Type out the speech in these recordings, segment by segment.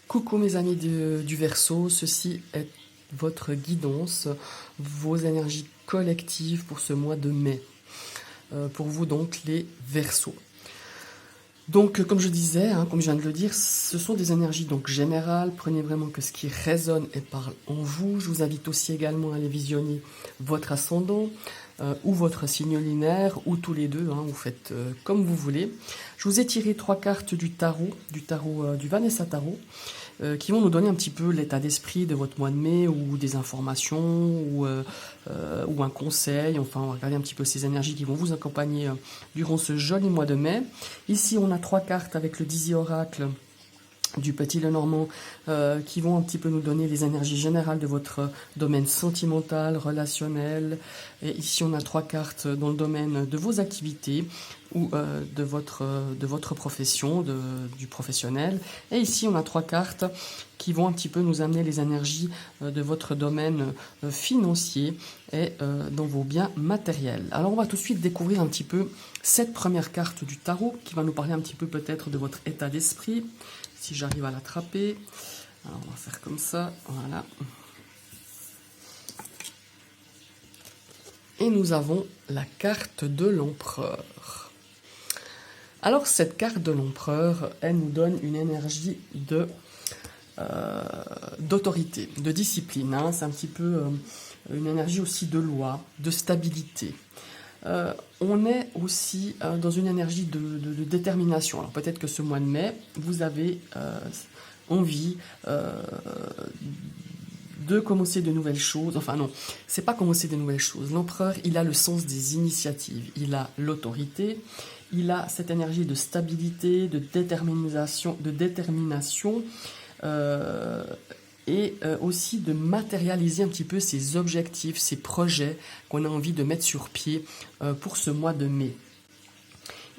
Coucou mes amis du Verseau, ceci est votre guidance, vos énergies collectives pour ce mois de mai. Pour vous donc les Verseaux. Donc comme je disais, comme je viens de le dire, ce sont des énergies donc générales, prenez vraiment que ce qui résonne et parle en vous. Je vous invite aussi également à aller visionner votre ascendant ou votre signe lunaire, ou tous les deux, vous faites comme vous voulez. Je vous ai tiré 3 cartes du tarot du Vanessa Tarot, qui vont nous donner un petit peu l'état d'esprit de votre mois de mai, ou des informations, ou un conseil. Enfin, on va regarder un petit peu ces énergies qui vont vous accompagner durant ce joli mois de mai. Ici, on a 3 cartes avec le Dizzy Oracle du Petit Lenormand, qui vont un petit peu nous donner les énergies générales de votre domaine sentimental, relationnel. Et ici, on a 3 cartes dans le domaine de vos activités ou de votre profession, du professionnel. Et ici, on a 3 cartes qui vont un petit peu nous amener les énergies de votre domaine financier et dans vos biens matériels. Alors, on va tout de suite découvrir un petit peu cette première carte du tarot qui va nous parler un petit peu peut-être de votre état d'esprit. Si j'arrive à l'attraper, alors on va faire comme ça, voilà. Et nous avons la carte de l'empereur. Alors cette carte de l'empereur, elle nous donne une énergie d'autorité, de discipline. C'est un petit peu une énergie aussi de loi, de stabilité. On est aussi dans une énergie de détermination. Alors peut-être que ce mois de mai, vous avez envie de commencer de nouvelles choses. Enfin non, c'est pas commencer de nouvelles choses. L'empereur, il a le sens des initiatives, il a l'autorité, il a cette énergie de stabilité, de détermination, et aussi de matérialiser un petit peu ses objectifs, ses projets qu'on a envie de mettre sur pied pour ce mois de mai.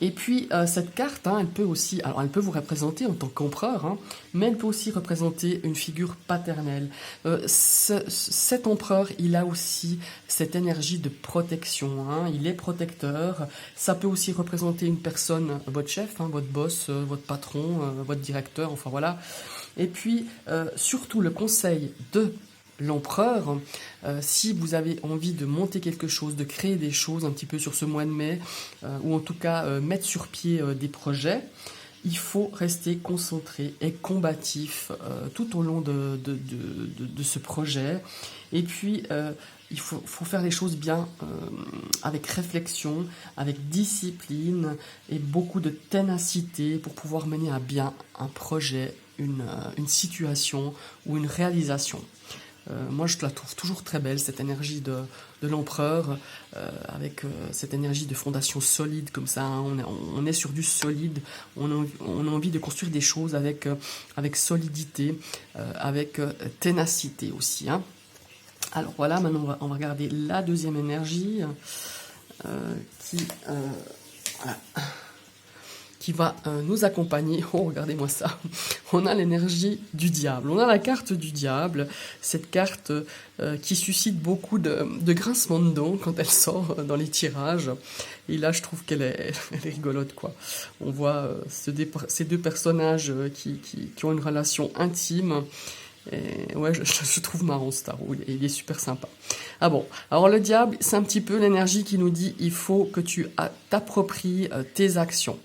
Et puis cette carte, elle peut aussi, alors elle peut vous représenter en tant qu'empereur, mais elle peut aussi représenter une figure paternelle. Cet empereur, il a aussi cette énergie de protection, il est protecteur. Ça peut aussi représenter une personne, votre chef, votre boss, votre patron, votre directeur, enfin voilà. Et puis surtout le conseil de l'empereur, si vous avez envie de monter quelque chose, de créer des choses un petit peu sur ce mois de mai, ou en tout cas mettre sur pied des projets, il faut rester concentré et combatif tout au long de ce projet. Et puis, il faut faire les choses bien, avec réflexion, avec discipline et beaucoup de ténacité pour pouvoir mener à bien un projet, une situation ou une réalisation. Moi, je la trouve toujours très belle, cette énergie de l'empereur, avec cette énergie de fondation solide comme ça. On est sur du solide, on a envie de construire des choses avec solidité, avec ténacité aussi. Alors voilà, maintenant on va regarder la deuxième énergie qui va nous accompagner. Oh, regardez-moi ça. On a l'énergie du diable. On a la carte du diable. Cette carte qui suscite beaucoup de grincements de dents quand elle sort dans les tirages. Et là, je trouve qu'elle est rigolote, quoi. On voit ces deux personnages qui ont une relation intime. Et ouais, je trouve marrant ce tarot, il est super sympa. Ah bon, alors le diable, c'est un petit peu l'énergie qui nous dit il faut que tu t'appropries tes actions.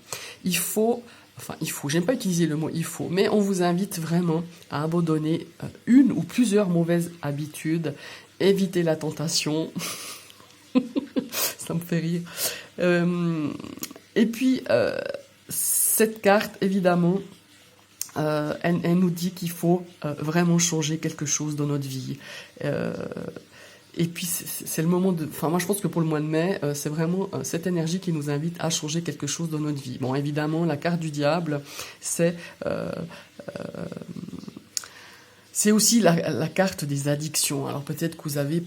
J'aime pas utiliser le mot il faut, mais on vous invite vraiment à abandonner une ou plusieurs mauvaises habitudes, éviter la tentation. Ça me fait rire. Et puis, cette carte, évidemment, elle nous dit qu'il faut vraiment changer quelque chose dans notre vie. Et puis c'est le moment de... Enfin, moi je pense que pour le mois de mai, c'est vraiment cette énergie qui nous invite à changer quelque chose dans notre vie. Bon, évidemment, la carte du diable, c'est aussi la carte des addictions. Alors peut-être que vous avez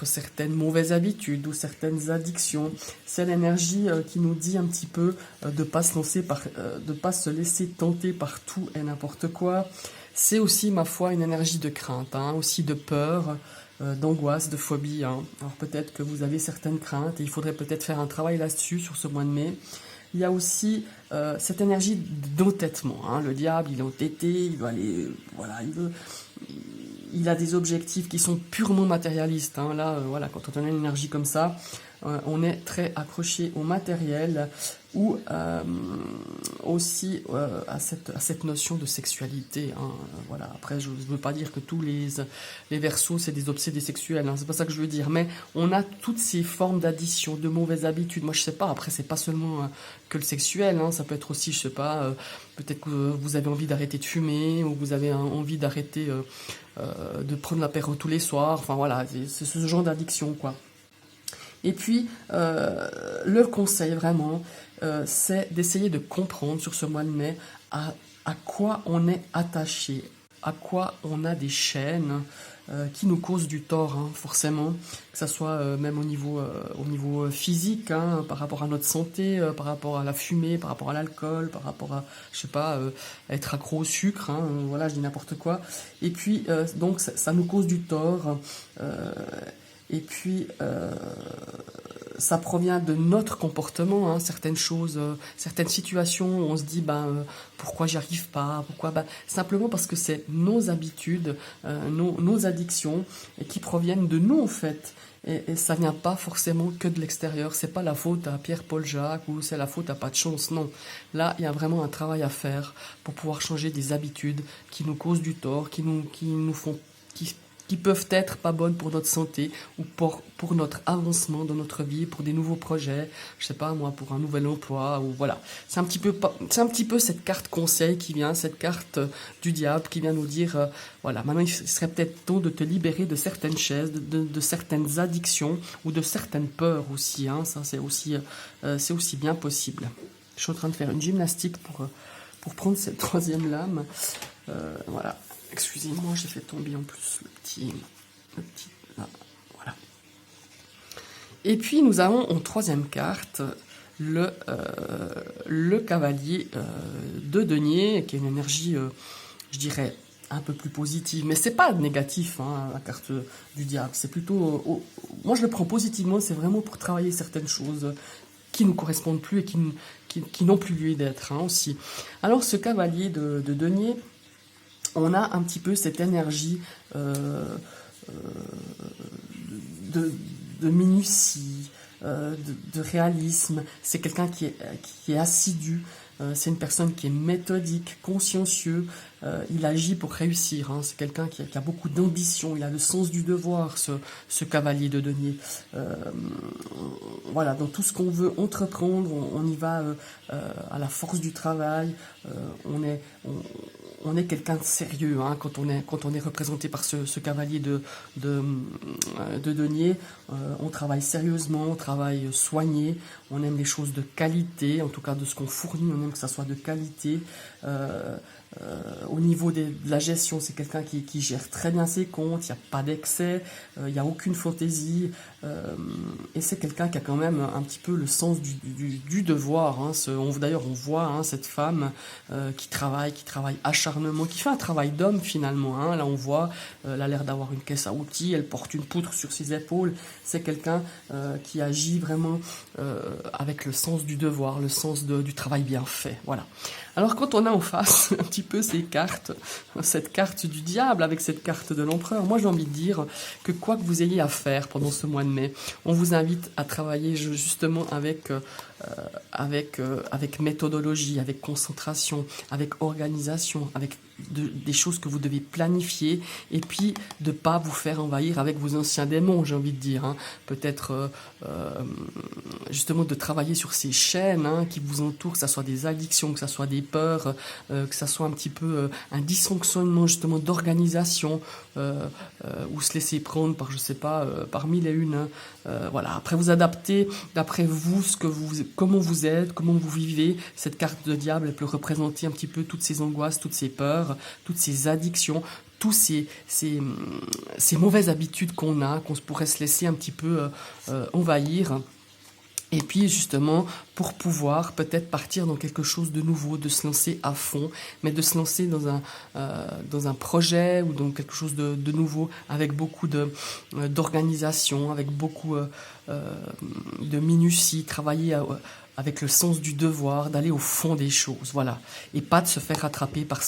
certaines mauvaises habitudes ou certaines addictions. C'est l'énergie qui nous dit un petit peu de pas pas se laisser tenter par tout et n'importe quoi. C'est aussi, ma foi, une énergie de crainte, aussi de peur, d'angoisse, de phobie. Alors peut-être que vous avez certaines craintes et il faudrait peut-être faire un travail là-dessus sur ce mois de mai. il y a aussi cette énergie d'entêtement, hein. Le diable, il est entêté, il doit aller, voilà, il a des objectifs qui sont purement matérialistes, hein. Là, voilà, quand on a une énergie comme ça, on est très accroché au matériel ou aussi à cette notion de sexualité, hein. Voilà. Après, je ne veux pas dire que tous les Verseaux, c'est des obsédés sexuels, hein. C'est pas ça que je veux dire. Mais on a toutes ces formes d'addiction, de mauvaises habitudes. Moi, je sais pas. Après, c'est pas seulement que le sexuel, hein. Ça peut être aussi, je sais pas, peut-être que vous avez envie d'arrêter de fumer ou vous avez envie d'arrêter de prendre l'apéro tous les soirs. Enfin, voilà, c'est ce genre d'addiction, quoi. Et puis, le conseil vraiment, c'est d'essayer de comprendre sur ce mois de mai à quoi on est attaché, à quoi on a des chaînes qui nous causent du tort, hein, forcément, que ça soit même au niveau physique, hein, par rapport à notre santé, par rapport à la fumée, par rapport à l'alcool, par rapport à, je sais pas, être accro au sucre, hein, voilà, je dis n'importe quoi. Et puis, donc, ça nous cause du tort. Et puis, ça provient de notre comportement, hein, certaines choses, certaines situations où on se dit, pourquoi j'y arrive pas, pourquoi, simplement parce que c'est nos habitudes, nos addictions, et qui proviennent de nous en fait. Et ça vient pas forcément que de l'extérieur. C'est pas la faute à Pierre, Paul, Jacques ou c'est la faute à pas de chance. Non. Là, il y a vraiment un travail à faire pour pouvoir changer des habitudes qui nous causent du tort, qui nous font, qui peuvent être pas bonnes pour notre santé ou pour notre avancement dans notre vie, pour des nouveaux projets, je sais pas moi, pour un nouvel emploi, ou voilà. C'est un petit peu cette carte conseil qui vient, cette carte du diable qui vient nous dire, voilà, maintenant il serait peut-être temps de te libérer de certaines chaises, de certaines addictions ou de certaines peurs aussi, hein. Ça c'est aussi bien possible. Je suis en train de faire une gymnastique pour prendre cette troisième lame, voilà. Excusez-moi, j'ai fait tomber en plus le petit là, voilà. Et puis nous avons en troisième carte le cavalier de denier, qui est une énergie, je dirais, un peu plus positive, mais c'est pas négatif, hein, la carte du diable. C'est plutôt, moi je le prends positivement. C'est vraiment pour travailler certaines choses qui nous correspondent plus et qui n'ont plus lieu d'être, hein, aussi. Alors ce cavalier de denier, on a un petit peu cette énergie de minutie, de réalisme. C'est quelqu'un qui est assidu, c'est une personne qui est méthodique, consciencieux, il agit pour réussir, hein. C'est quelqu'un qui a beaucoup d'ambition, il a le sens du devoir, ce cavalier de denier. Voilà, dans tout ce qu'on veut entreprendre, on y va à la force du travail, on est quelqu'un de sérieux, hein, quand on est représenté par ce cavalier de denier. On travaille sérieusement, on travaille soigné, on aime les choses de qualité, en tout cas de ce qu'on fournit, on aime que ça soit de qualité. Au niveau de la gestion, c'est quelqu'un qui gère très bien ses comptes, il n'y a pas d'excès, il n'y a aucune fantaisie, et c'est quelqu'un qui a quand même un petit peu le sens du devoir, hein. D'ailleurs, on voit, hein, cette femme qui travaille acharnement, qui fait un travail d'homme finalement, hein. Là, on voit, elle a l'air d'avoir une caisse à outils, elle porte une poutre sur ses épaules. C'est quelqu'un qui agit vraiment avec le sens du devoir, le sens du travail bien fait. Voilà. Alors quand on a en face un petit peu ces cartes, cette carte du diable avec cette carte de l'empereur, moi j'ai envie de dire que quoi que vous ayez à faire pendant ce mois de mai, on vous invite à travailler justement avec méthodologie, avec concentration, avec organisation, avec des choses que vous devez planifier, et puis de pas vous faire envahir avec vos anciens démons, j'ai envie de dire, hein. Peut-être justement de travailler sur ces chaînes, hein, qui vous entourent, que ça soit des addictions, que ça soit des peurs, que ça soit un petit peu un dysfonctionnement justement d'organisation, ou se laisser prendre par, je sais pas, par mille et une, hein. Voilà. Après vous adaptez d'après vous, comment vous êtes, comment vous vivez. Cette carte de diable, elle peut représenter un petit peu toutes ces angoisses, toutes ces peurs, toutes ces addictions, tous ces mauvaises habitudes qu'on pourrait se laisser un petit peu envahir. Et puis justement, pour pouvoir peut-être partir dans quelque chose de nouveau, de se lancer à fond, mais de se lancer dans un projet ou dans quelque chose de nouveau, avec beaucoup d'organisation, avec beaucoup de minutie, travailler avec le sens du devoir, d'aller au fond des choses, voilà. Et pas de se faire rattraper par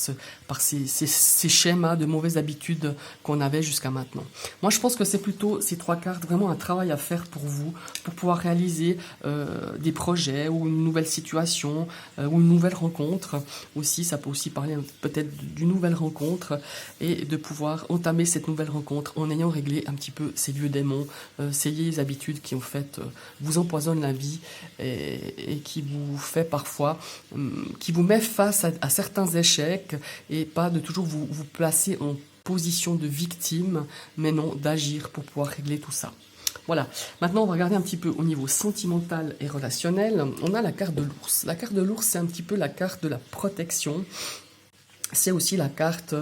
ces schémas de mauvaises habitudes qu'on avait jusqu'à maintenant. Moi, je pense que c'est plutôt ces 3 cartes, vraiment un travail à faire pour vous, pour pouvoir réaliser des projets ou une nouvelle situation ou une nouvelle rencontre. Aussi, ça peut aussi parler peut-être d'une nouvelle rencontre et de pouvoir entamer cette nouvelle rencontre en ayant réglé un petit peu ces vieux démons, ces vieilles habitudes qui en fait vous empoisonnent la vie et qui vous fait parfois, qui vous met face à certains échecs et pas de toujours vous placer en position de victime, mais non d'agir pour pouvoir régler tout ça. Voilà, maintenant on va regarder un petit peu au niveau sentimental et relationnel. On a la carte de l'ours. La carte de l'ours, c'est un petit peu la carte de la protection. C'est aussi la carte...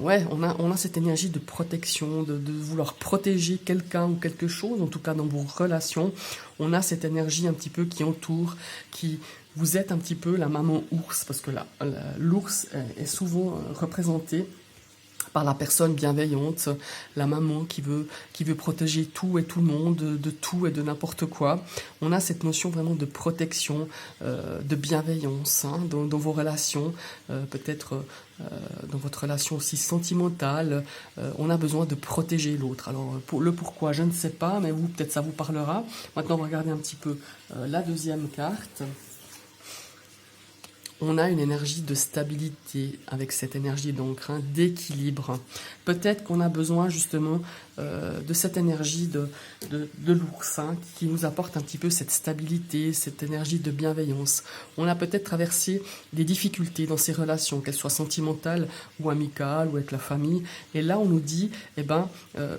ouais, on a cette énergie de protection, de vouloir protéger quelqu'un ou quelque chose, en tout cas dans vos relations. On a cette énergie un petit peu qui entoure, qui... Vous êtes un petit peu la maman ours, parce que l'ours est souvent représenté par la personne bienveillante, la maman qui veut protéger tout et tout le monde, de tout et de n'importe quoi. On a cette notion vraiment de protection, de bienveillance dans vos relations, peut-être dans votre relation aussi sentimentale. On a besoin de protéger l'autre. Alors, le pourquoi, je ne sais pas, mais vous, peut-être ça vous parlera. Maintenant, on va regarder un petit peu la deuxième carte. On a une énergie de stabilité avec cette énergie d'encre, d'équilibre. Peut-être qu'on a besoin justement de cette énergie de l'ours qui nous apporte un petit peu cette stabilité, cette énergie de bienveillance. On a peut-être traversé des difficultés dans ces relations, qu'elles soient sentimentales ou amicales ou avec la famille. Et là, on nous dit,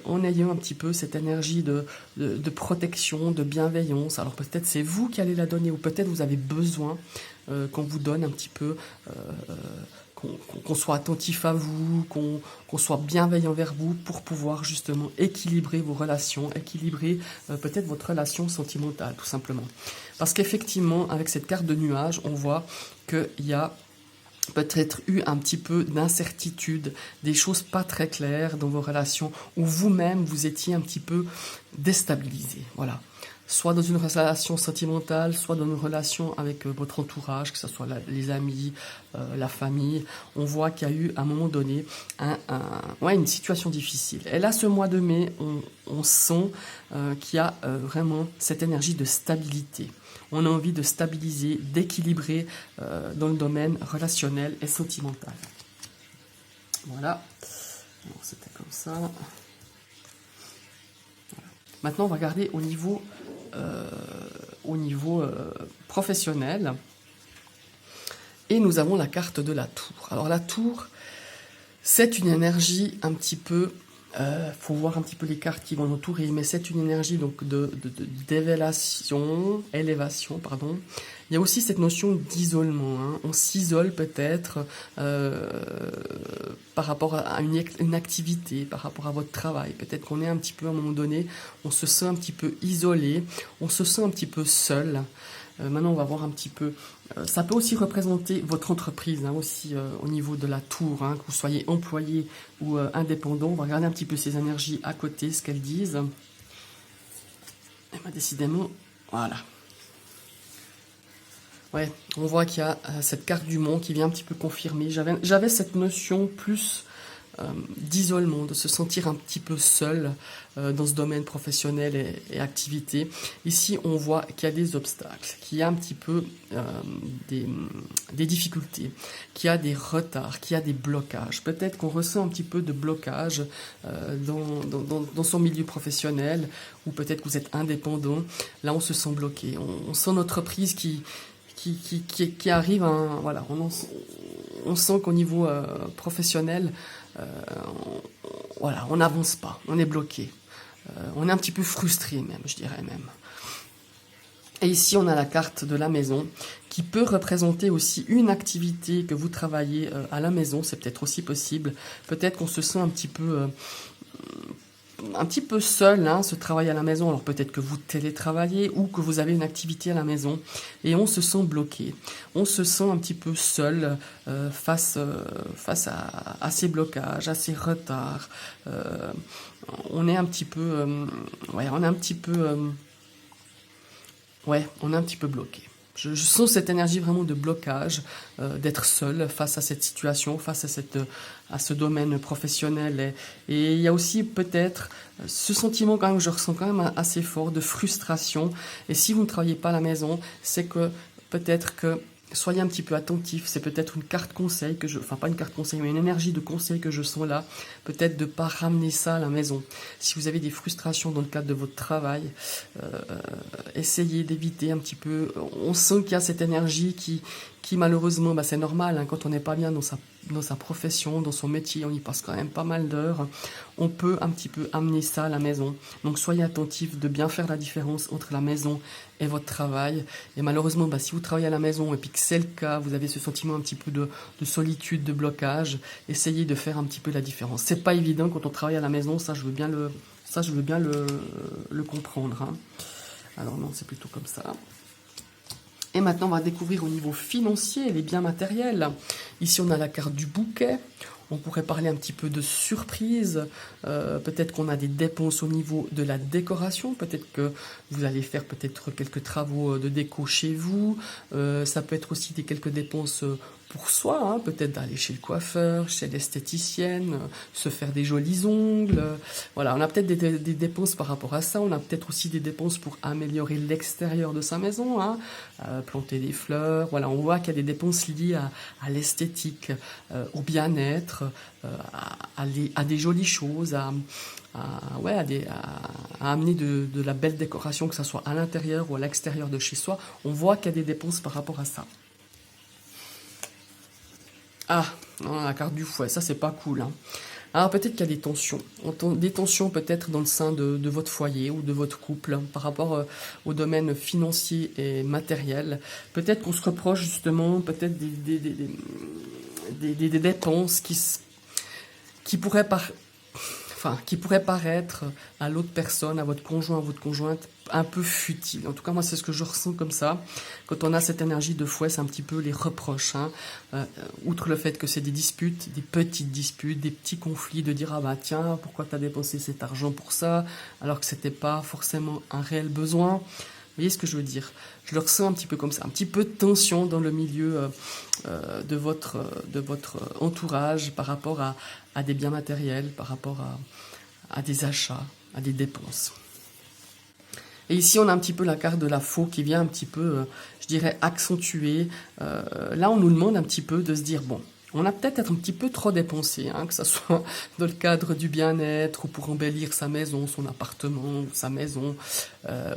en ayant un petit peu cette énergie de protection, de bienveillance, alors peut-être c'est vous qui allez la donner ou peut-être vous avez besoin qu'on vous donne un petit peu, qu'on soit attentif à vous, qu'on soit bienveillant vers vous pour pouvoir justement équilibrer vos relations, équilibrer peut-être votre relation sentimentale tout simplement. Parce qu'effectivement, avec cette carte de nuage, on voit qu'il y a peut-être eu un petit peu d'incertitude, des choses pas très claires dans vos relations, où vous-même vous étiez un petit peu déstabilisé. Voilà. Soit dans une relation sentimentale, soit dans une relation avec votre entourage, que ce soit les amis, la famille. On voit qu'il y a eu, à un moment donné, une situation difficile. Et là, ce mois de mai, on sent qu'il y a vraiment cette énergie de stabilité. On a envie de stabiliser, d'équilibrer dans le domaine relationnel et sentimental. Voilà. Alors, c'était comme ça. Voilà. Maintenant, on va regarder au niveau professionnel. Et nous avons la carte de la tour. Alors la tour, c'est une énergie un petit peu... faut voir un petit peu les cartes qui vont entourer, mais c'est une énergie donc élévation, pardon. Il y a aussi cette notion d'isolement. On s'isole peut-être par rapport à une activité, par rapport à votre travail. Peut-être qu'on est un petit peu, à un moment donné, on se sent un petit peu isolé, on se sent un petit peu seul. Maintenant, on va voir un petit peu. Ça peut aussi représenter votre entreprise, aussi au niveau de la tour, que vous soyez employé ou indépendant. On va regarder un petit peu ces énergies à côté, ce qu'elles disent. Et décidément, voilà. Ouais, on voit qu'il y a cette carte du monde qui vient un petit peu confirmer. J'avais cette notion plus d'isolement, de se sentir un petit peu seul dans ce domaine professionnel et activité. Ici, on voit qu'il y a des obstacles, qu'il y a un petit peu des difficultés, qu'il y a des retards, qu'il y a des blocages. Peut-être qu'on ressent un petit peu de blocage dans son milieu professionnel, ou peut-être que vous êtes indépendant. Là, on se sent bloqué. On sent notre prise qui arrive à voilà, on sent qu'au niveau professionnel, on n'avance pas, on est bloqué. On est un petit peu frustré même, je dirais même. Et ici, on a la carte de la maison qui peut représenter aussi une activité que vous travaillez à la maison. C'est peut-être aussi possible. Peut-être qu'on se sent un petit peu seul, ce travail à la maison. Alors peut-être que vous télétravaillez ou que vous avez une activité à la maison et on se sent bloqué. On se sent un petit peu seul face à ces blocages, à ces retards. On est un petit peu, Ouais, on est un petit peu bloqué. Je sens cette énergie vraiment de blocage, d'être seul face à cette situation, face à ce domaine professionnel. Et il y a aussi peut-être ce sentiment quand même que je ressens quand même assez fort de frustration. Et si vous ne travaillez pas à la maison, c'est que peut-être que soyez un petit peu attentif, c'est peut-être une carte conseil enfin pas une carte conseil, mais une énergie de conseil que je sens là, peut-être de ne pas ramener ça à la maison. Si vous avez des frustrations dans le cadre de votre travail, essayez d'éviter un petit peu, on sent qu'il y a cette énergie qui malheureusement, c'est normal, hein, quand on n'est pas bien dans sa profession, dans son métier, on y passe quand même pas mal d'heures, on peut un petit peu amener ça à la maison. Donc soyez attentifs de bien faire la différence entre la maison et votre travail. Et malheureusement, si vous travaillez à la maison et puis que c'est le cas, vous avez ce sentiment un petit peu de solitude, de blocage, essayez de faire un petit peu la différence. C'est pas évident quand on travaille à la maison, ça je veux bien le comprendre. Hein. Alors non, c'est plutôt comme ça. Et maintenant, on va découvrir au niveau financier les biens matériels. Ici, on a la carte du bouquet. On pourrait parler un petit peu de surprise. Peut-être qu'on a des dépenses au niveau de la décoration. Peut-être que vous allez faire peut-être quelques travaux de déco chez vous. Ça peut être aussi quelques dépenses pour soi, hein, peut-être d'aller chez le coiffeur, chez l'esthéticienne, se faire des jolis ongles. Voilà, on a peut-être des dépenses par rapport à ça. On a peut-être aussi des dépenses pour améliorer l'extérieur de sa maison, hein, planter des fleurs. Voilà, on voit qu'il y a des dépenses liées à l'esthétique, au bien-être, à des jolies choses, à amener de la belle décoration, que ce soit à l'intérieur ou à l'extérieur de chez soi. On voit qu'il y a des dépenses par rapport à ça. Ah, non, la carte du fouet, ça c'est pas cool. Hein. Alors peut-être qu'il y a des tensions peut-être dans le sein de votre foyer ou de votre couple, hein, par rapport au domaine financier et matériel. Peut-être qu'on se reproche justement peut-être des dépenses qui pourraient paraître à l'autre personne, à votre conjoint, à votre conjointe, un peu futile. En tout cas, moi, c'est ce que je ressens comme ça. Quand on a cette énergie de fouet, c'est un petit peu les reproches. Hein. Outre le fait que c'est des disputes, des petites disputes, des petits conflits, de dire « Ah bah tiens, pourquoi t'as dépensé cet argent pour ça ?» alors que c'était pas forcément un réel besoin. Vous voyez ce que je veux dire? Je le ressens un petit peu comme ça, un petit peu de tension dans le milieu de votre entourage par rapport à des biens matériels, par rapport à des achats, à des dépenses. Et ici, on a un petit peu la carte de la faux qui vient un petit peu, je dirais, accentuer. Là, on nous demande un petit peu de se dire, bon, on a peut-être un petit peu trop dépensé, hein, que ce soit dans le cadre du bien-être ou pour embellir sa maison, son appartement, sa maison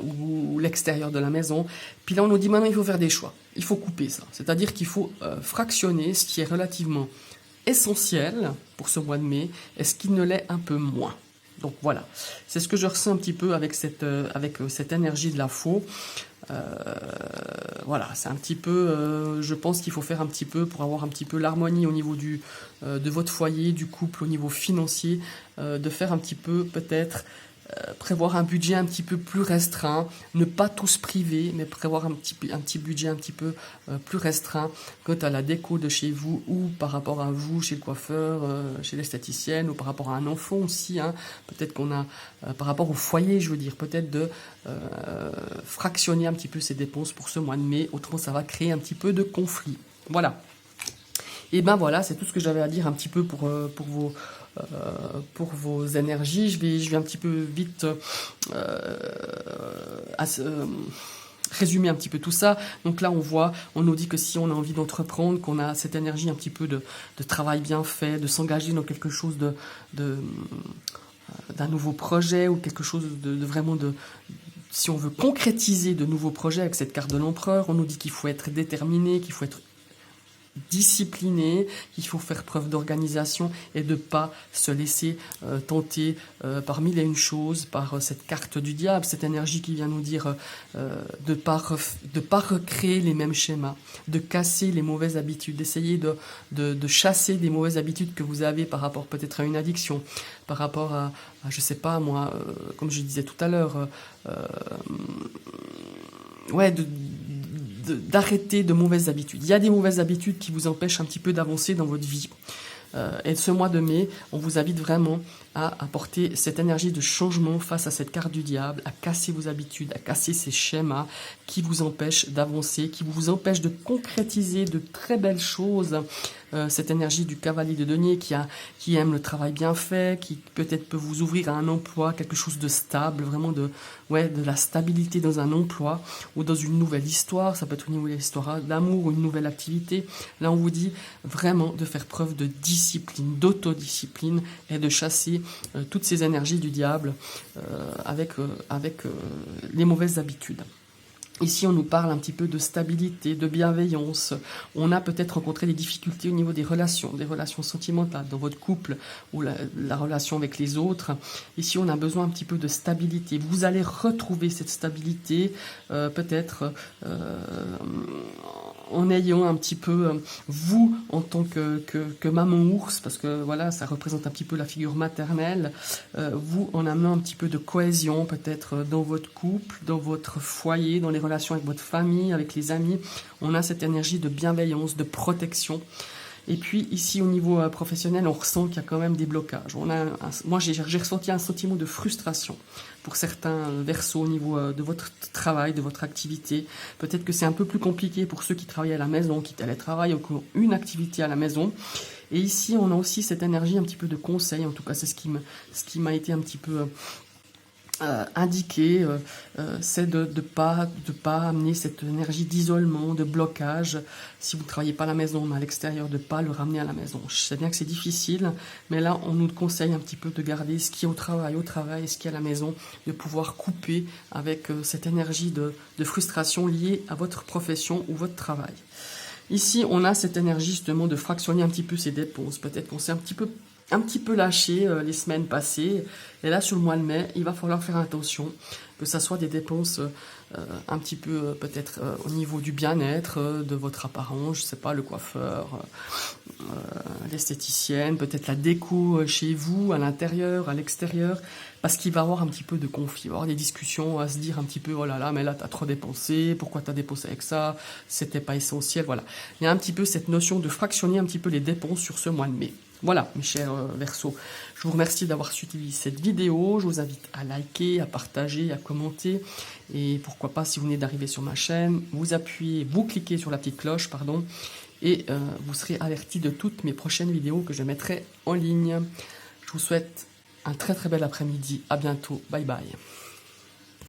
ou l'extérieur de la maison. Puis là, on nous dit maintenant, il faut faire des choix. Il faut couper ça. C'est-à-dire qu'il faut fractionner ce qui est relativement essentiel pour ce mois de mai et ce qui ne l'est un peu moins. Donc voilà, c'est ce que je ressens un petit peu avec cette énergie de la faux. Voilà, c'est un petit peu, je pense qu'il faut faire un petit peu pour avoir un petit peu l'harmonie au niveau de votre foyer, du couple, au niveau financier, de faire un petit peu peut-être prévoir un budget un petit peu plus restreint, ne pas tout se priver, mais prévoir un petit budget un petit peu plus restreint quant à la déco de chez vous ou par rapport à vous, chez le coiffeur, chez l'esthéticienne ou par rapport à un enfant aussi. Hein. Peut-être qu'on a, par rapport au foyer, je veux dire, peut-être de fractionner un petit peu ses dépenses pour ce mois de mai, autrement ça va créer un petit peu de conflit. Voilà. Et ben voilà, c'est tout ce que j'avais à dire un petit peu pour vos énergies. Je vais un petit peu vite résumer un petit peu tout ça. Donc là, on nous dit que si on a envie d'entreprendre, qu'on a cette énergie un petit peu de travail bien fait, de s'engager dans quelque chose d'un nouveau projet ou quelque chose de vraiment si on veut concrétiser de nouveaux projets avec cette carte de l'empereur, on nous dit qu'il faut être déterminé, qu'il faut être discipliné, qu'il faut faire preuve d'organisation et de pas se laisser tenter par mille et une choses, par cette carte du diable, cette énergie qui vient nous dire de pas recréer les mêmes schémas, de casser les mauvaises habitudes, d'essayer de chasser des mauvaises habitudes que vous avez par rapport peut-être à une addiction, par rapport à je sais pas moi, comme je disais tout à l'heure, d'arrêter de mauvaises habitudes. Il y a des mauvaises habitudes qui vous empêchent un petit peu d'avancer dans votre vie. Et ce mois de mai, on vous invite vraiment à apporter cette énergie de changement face à cette carte du diable, à casser vos habitudes, à casser ces schémas qui vous empêchent d'avancer, qui vous empêchent de concrétiser de très belles choses. Cette énergie du cavalier de denier qui aime le travail bien fait, qui peut-être peut vous ouvrir à un emploi, quelque chose de stable, vraiment de la stabilité dans un emploi ou dans une nouvelle histoire. Ça peut être une nouvelle histoire d'amour ou une nouvelle activité. Là, on vous dit vraiment de faire preuve de discipline, d'autodiscipline et de chasser toutes ces énergies du diable avec les mauvaises habitudes. Ici, on nous parle un petit peu de stabilité, de bienveillance. On a peut-être rencontré des difficultés au niveau des relations sentimentales dans votre couple ou la relation avec les autres. Ici, on a besoin un petit peu de stabilité. Vous allez retrouver cette stabilité, peut-être en ayant un petit peu, vous, en tant que maman ours, parce que voilà, ça représente un petit peu la figure maternelle, vous, en amenant un petit peu de cohésion, peut-être dans votre couple, dans votre foyer, dans les relations avec votre famille, avec les amis. On a cette énergie de bienveillance, de protection. Et puis ici au niveau professionnel, on ressent qu'il y a quand même des blocages. Moi j'ai ressenti un sentiment de frustration pour certains versos au niveau de votre travail, de votre activité. Peut-être que c'est un peu plus compliqué pour ceux qui travaillent à la maison, qui télétravaillent ou qui ont une activité à la maison. Et ici on a aussi cette énergie un petit peu de conseil, en tout cas c'est ce qui m'a été un petit peu indiqué, c'est de pas amener cette énergie d'isolement, de blocage. Si vous ne travaillez pas à la maison, mais à l'extérieur, de pas le ramener à la maison. Je sais bien que c'est difficile, mais là, on nous conseille un petit peu de garder ce qui est au travail, et ce qui est à la maison, de pouvoir couper avec cette énergie de frustration liée à votre profession ou votre travail. Ici, on a cette énergie justement de fractionner un petit peu ses dépenses. Peut-être qu'on s'est un petit peu lâché les semaines passées. Et là, sur le mois de mai, il va falloir faire attention, que ça soit des dépenses un petit peu peut-être au niveau du bien-être, de votre apparence, je sais pas, le coiffeur, l'esthéticienne, peut-être la déco chez vous, à l'intérieur, à l'extérieur, parce qu'il va y avoir un petit peu de conflit, il va y avoir des discussions à se dire un petit peu, oh là là, mais là t'as trop dépensé, pourquoi t'as dépensé avec ça, c'était pas essentiel, voilà. Il y a un petit peu cette notion de fractionner un petit peu les dépenses sur ce mois de mai. Voilà, mes chers Verseaux, je vous remercie d'avoir suivi cette vidéo. Je vous invite à liker, à partager, à commenter. Et pourquoi pas, si vous venez d'arriver sur ma chaîne, vous cliquez sur la petite cloche, pardon, et vous serez averti de toutes mes prochaines vidéos que je mettrai en ligne. Je vous souhaite un très très bel après-midi. À bientôt. Bye bye.